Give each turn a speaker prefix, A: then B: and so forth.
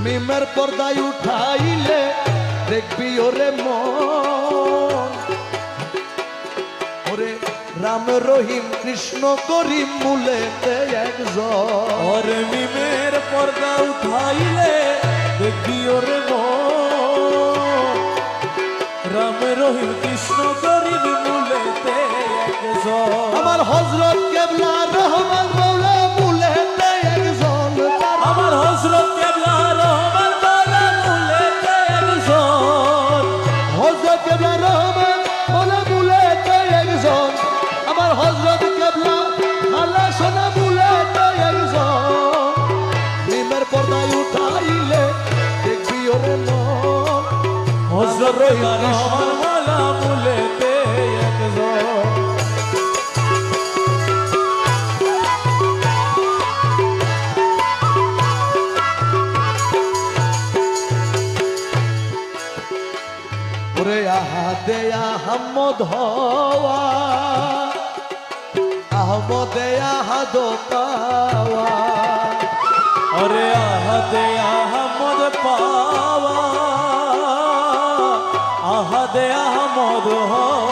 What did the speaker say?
A: মিমের পর্দায় উঠাইলে দেখবি ওরে মন ওরে রাম রহিম কৃষ্ণ করিম মূলেতে একজন
B: ওরে মিমের পর্দা উঠাইলে দেখবি ওরে মন রাম রহিম কৃষ্ণ করিম মূলেতে একজন
A: আমার হযরত কেবলা রহমান মৌলা মূলেতে একজন
B: আমার হযরত কেবলা রহমান মৌলা মূলেতে একজন
A: হযরত কেবলা রহমান মৌলা মূলেতে একজন আমার হযরত কেবলা আল্লাহ সোনা মূলেতে একজন মিমের পর্দায় উঠাইলে দেখবি ওরে মন
B: হযরত কেবলা রহমান মৌলা মূলেতে একজন
A: ওরে আহাদে আহমদ হওয়া আহমদে আহাদ পাওয়া
B: ওরে আহাদে আহমদ পাওয়া আহাদে আহমদ হওয়া